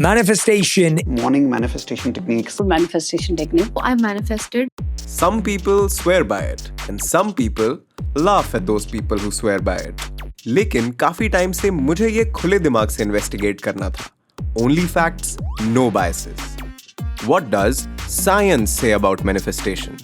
Manifestation. Morning manifestation techniques. Manifestation technique. I manifested. Some people swear by it and some people laugh at those people who swear by it. लेकिन काफी time से मुझे ये खुले दिमाग से investigate करना था. Only facts, no biases. What does science say about manifestation?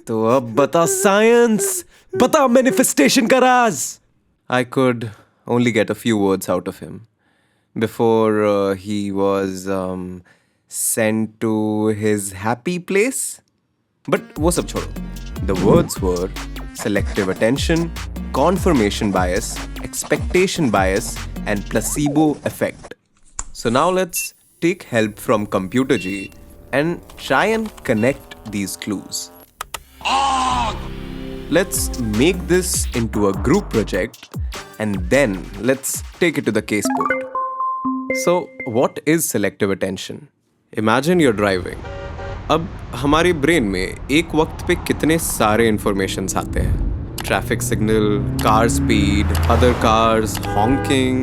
तो अब बता साइंस, बता मैनिफेस्टेशन का राज. I could only get a few words out of him before he was sent to his happy place. But वो सब छोड़ो. The words were selective attention, confirmation bias, expectation bias, and placebo effect. So now let's take help from Computer G and try and connect these clues. Let's make this into a group project and then let's take it to the case board. So, what is selective attention? Imagine you're driving. अब हमारे brain में एक वक्त पे कितने सारे informations आते हैं. Traffic signal, car speed, other cars, honking,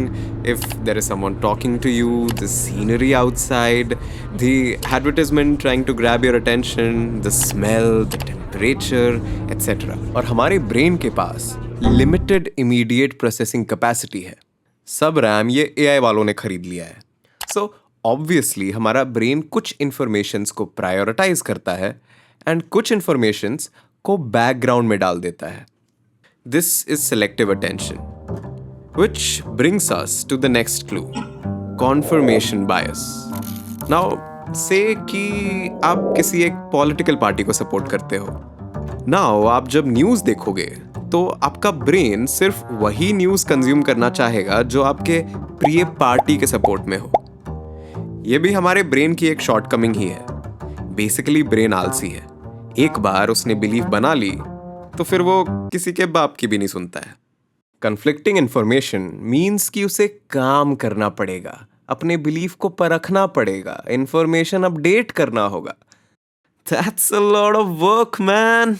if there is someone talking to you, the scenery outside, the advertisement trying to grab your attention, the smell, the temperature, etc. और हमारे ब्रेन के पास limited immediate processing capacity है. सब RAM ये AI वालों ने खरीद लिया है. So obviously हमारा ब्रेन कुछ informations को prioritize करता है and कुछ informations को background में डाल देता है. This is selective attention, which brings us to the next clue, confirmation bias. Now, say कि आप किसी एक political party को support करते हो. Now, आप जब news देखोगे, तो आपका brain सिर्फ वही news consume करना चाहेगा जो आपके प्रिय पार्टी के support में हो. ये भी हमारे brain की एक shortcoming ही है. Basically, brain आलसी है. एक बार उसने belief बना ली, तो फिर वो किसी के बाप की भी नहीं सुनता है. Conflicting information means कि उसे काम करना पड़ेगा, अपने बिलीफ को परखना पड़ेगा, information अपडेट करना होगा. That's a lot of work, man.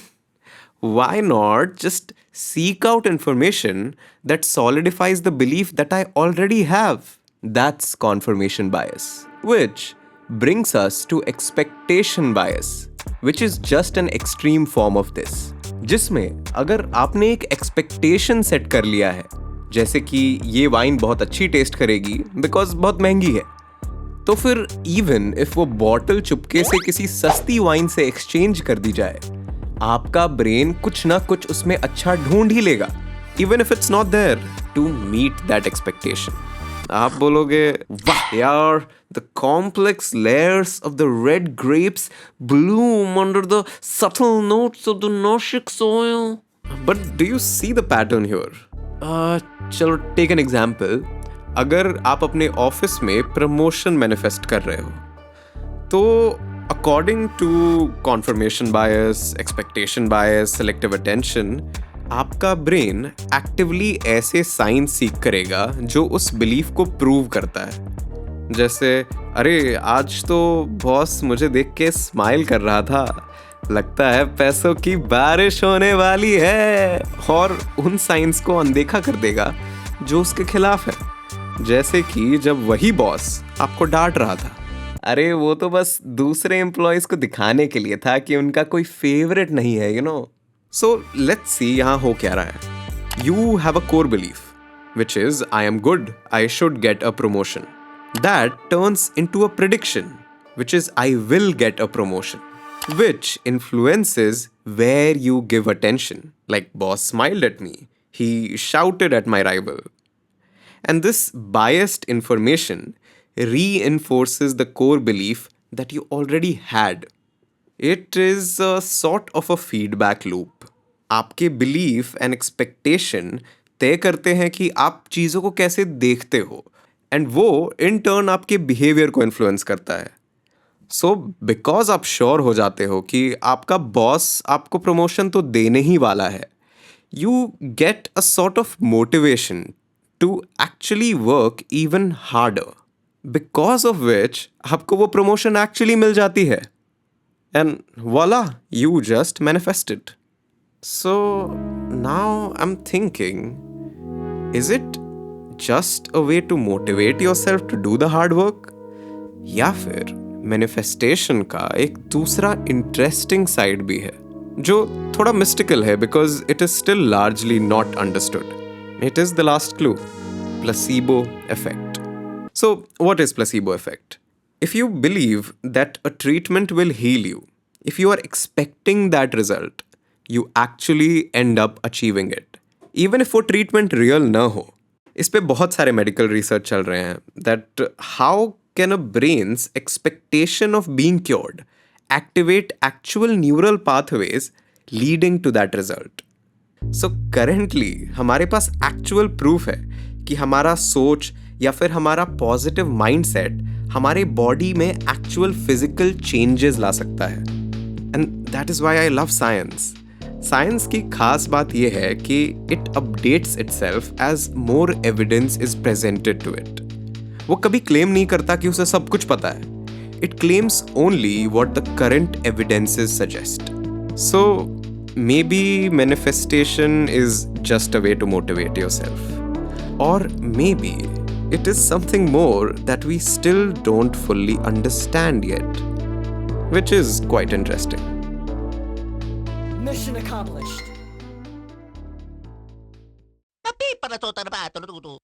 Why not just seek out information that solidifies the belief that I already have? That's confirmation bias, which brings us to expectation bias, which is just an extreme form of this. जिसमें अगर आपने एक expectation set कर लिया है, जैसे कि ये वाइन बहुत अच्छी टेस्ट करेगी बिकॉज बहुत महंगी है, तो फिर इवन इफ वो बॉटल चुपके से किसी सस्ती वाइन से एक्सचेंज कर दी जाए, आपका ब्रेन कुछ ना कुछ उसमें अच्छा ढूंढ ही लेगा, even if it's not there to meet that expectation. आप बोलोगे, वाह यार, the complex layers of the red grapes bloom under the subtle notes of the Noshik soil. But do you see the pattern here? चलो take an example. अगर आप अपने office में promotion manifest कर रहे हो, तो according to confirmation bias, expectation bias, selective attention, आपका ब्रेन एक्टिवली ऐसे साइन सीख करेगा जो उस बिलीफ को प्रूव करता है. जैसे, अरे आज तो बॉस मुझे देख के स्माइल कर रहा था, लगता है पैसों की बारिश होने वाली है. और उन साइंस को अनदेखा कर देगा जो उसके खिलाफ है. जैसे कि जब वही बॉस आपको डांट रहा था, अरे वो तो बस दूसरे एम्प्लॉयज को दिखाने के लिए था कि उनका कोई फेवरेट नहीं है, you know. So let's see यहाँ हो क्या रहा है. You have a core belief, which is I am good, I should get a promotion. That turns into a prediction, which is I will get a promotion, which influences where you give attention. Like boss smiled at me, he shouted at my rival. And this biased information reinforces the core belief that you already had. It is a sort of a feedback loop. आपके belief and expectation तय करते हैं कि आप चीज़ों को कैसे देखते हो, and वो in turn आपके behavior को influence करता है. So, because आप sure हो जाते हो कि आपका boss आपको promotion तो देने ही वाला है, you get a sort of motivation to actually work even harder, because of which आपको वो promotion actually मिल जाती है. And voila, you just manifested. So now I'm thinking, is it just a way to motivate yourself to do the hard work? या फिर manifestation का एक दूसरा interesting side भी है जो थोड़ा मिस्टिकल है because it is still largely not understood. It is the last clue, placebo effect. So, what is placebo effect? If you believe that a treatment will heal you, if you are expecting that result, you actually end up achieving it. Even if वो treatment real ना हो. इस पे बहुत सारे medical research चल रहे हैं that how can a brain's expectation of being cured activate actual neural pathways leading to that result. So currently हमारे पास actual proof है कि हमारा सोच या फिर हमारा पॉजिटिव माइंडसेट हमारे बॉडी में एक्चुअल फिजिकल चेंजेस ला सकता है. And that is why I love science. Science की खास बात यह है कि it updates itself as more evidence is presented to it. वो कभी क्लेम नहीं करता कि उसे सब कुछ पता है. It claims only what the current evidences suggest. So maybe manifestation is just a way to motivate yourself. Or maybe it is something more that we still don't fully understand yet, which is quite interesting. Mission accomplished. Tapi para to trabaho